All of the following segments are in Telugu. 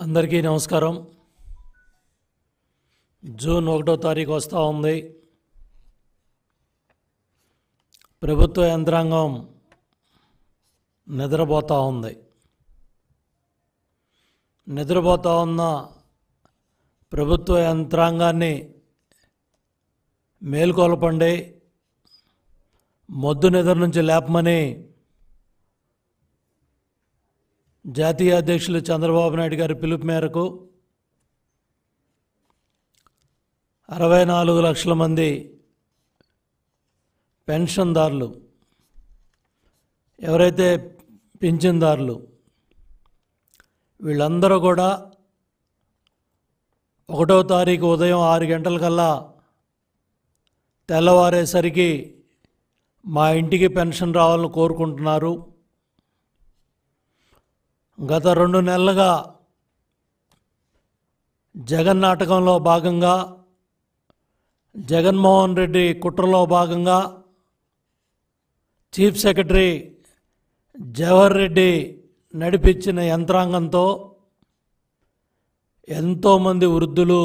అందరికీ నమస్కారం. జూన్ 1వ తారీఖు వస్తూ ఉంది. ప్రభుత్వ యంత్రాంగం నిద్రపోతూ ఉంది. నిద్రపోతూ ఉన్న ప్రభుత్వ యంత్రాంగాన్ని మేల్కొల్పండి, మొద్దు నిద్ర నుంచి లేపమని జాతీయ అధ్యక్షులు చంద్రబాబు నాయుడు గారి పిలుపు మేరకు 64 లక్షల మంది పెన్షన్దారులు, ఎవరైతే పింఛన్దారులు, వీళ్ళందరూ కూడా 1వ తారీఖు ఉదయం 6 గంటలకల్లా తెల్లవారేసరికి మా ఇంటికి పెన్షన్ రావాలని కోరుకుంటున్నారు. గత 2 నెలలుగా జగన్ నాటకంలో భాగంగా, జగన్మోహన్ రెడ్డి కుట్రలో భాగంగా చీఫ్ సెక్రటరీ జవహర్ రెడ్డి నడిపించిన యంత్రాంగంతో ఎంతోమంది వృద్ధులు,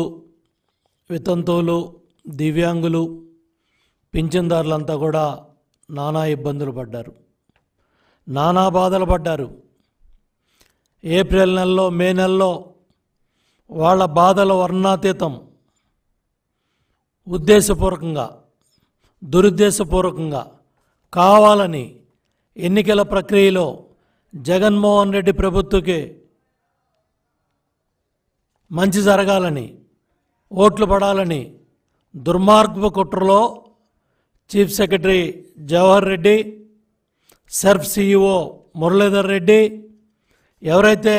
వితంతువులు, దివ్యాంగులు, పింఛన్దారులంతా కూడా నానా ఇబ్బందులు పడ్డారు, నానా బాధలు పడ్డారు. ఏప్రిల్ నెలలో, మే నెలలో వాళ్ళ బాధల వర్ణాతీతం. ఉద్దేశపూర్వకంగా, దురుద్దేశపూర్వకంగా, కావాలని ఎన్నికల ప్రక్రియలో జగన్మోహన్ రెడ్డి ప్రభుత్వకి మంచి జరగాలని, ఓట్లు పడాలని దుర్మార్గపు కుట్రలో chief secretary Jawahar Reddy, SERP CEO Muralidhar Reddy, ఎవరైతే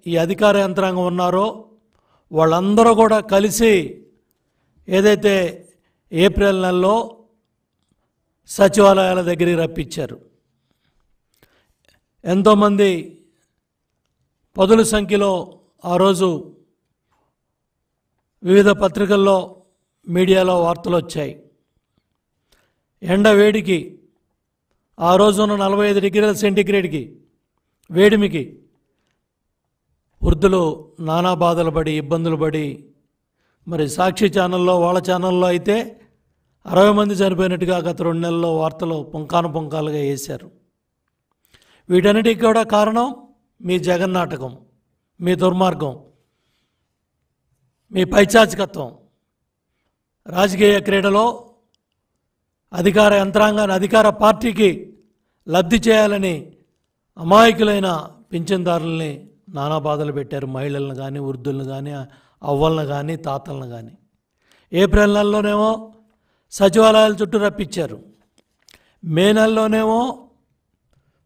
ఈ అధికార యంత్రాంగం ఉన్నారో వాళ్ళందరూ కూడా కలిసి ఏదైతే ఏప్రిల్ నెలలో సచివాలయాల దగ్గరికి రప్పించారు. ఎంతోమంది పదుల సంఖ్యలో ఆ రోజు వివిధ పత్రికల్లో, మీడియాలో వార్తలు వచ్చాయి. ఎండ వేడికి, ఆ రోజున 45 డిగ్రీల సెంటీగ్రేడ్కి వేడిమికి వృద్ధులు నానా బాధలు పడి, ఇబ్బందులు పడి, మరి సాక్షి ఛానల్లో, వాళ్ళ ఛానల్లో అయితే 60 మంది చనిపోయినట్టుగా గత 2 నెలల్లో వార్తలు పుంకానుగా వేశారు. వీటన్నిటికీ కూడా కారణం మీ జగన్ నాటకం, మీ దుర్మార్గం, మీ పైచాచికత్వం. రాజకీయ క్రీడలో అధికార యంత్రాంగాన్ని, అధికార పార్టీకి లబ్ధి చేయాలని అమాయకులైన పింఛన్దారుల్ని నానా బాధలు పెట్టారు. మహిళలను కానీ, వృద్ధులను కానీ, అవ్వలను కానీ, తాతలను కానీ. ఏప్రిల్ నెలలోనేమో సచివాలయాల చుట్టూ రప్పించారు. మే నెలలోనేమో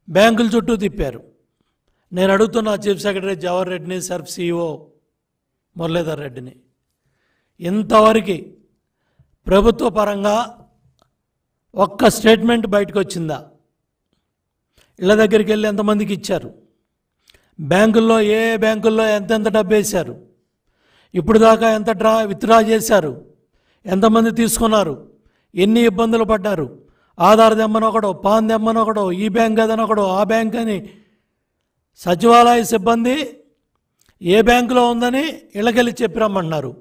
బ్యాంకుల చుట్టూ తిప్పారు. నేను అడుగుతున్నా చీఫ్ సెక్రటరీ జవహర్ రెడ్డిని, సెర్ఫ్ సిఇఓ మురళీధర్ రెడ్డిని, ఇంతవరకు ప్రభుత్వ పరంగా ఒక్క స్టేట్మెంట్ బయటకు వచ్చిందా? ఇళ్ళ దగ్గరికి వెళ్ళి ఎంతమందికి ఇచ్చారు? బ్యాంకుల్లో, ఏ బ్యాంకుల్లో ఎంతెంత డబ్బు వేశారు? ఇప్పుడు దాకా ఎంత విత్డ్రా చేశారు? ఎంతమంది తీసుకున్నారు? ఎన్ని ఇబ్బందులు పడ్డారు? ఆధార్ దెమ్మనొకడో, పాన్ దెమ్మనొకడో, ఈ బ్యాంక్ అదనొకడో, ఆ బ్యాంక్ అని సచివాలయ సిబ్బంది ఏ బ్యాంకులో ఉందని ఇళ్ళకెళ్ళి చెప్పి రమ్మన్నారు.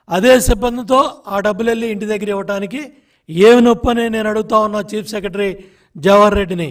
అదే సిబ్బందితో ఆ డబ్బులు వెళ్ళి ఇంటి దగ్గర ఇవ్వడానికి ఏమి నొప్పని నేను అడుగుతా ఉన్నా చీఫ్ సెక్రటరీ జవహర్ రెడ్డిని.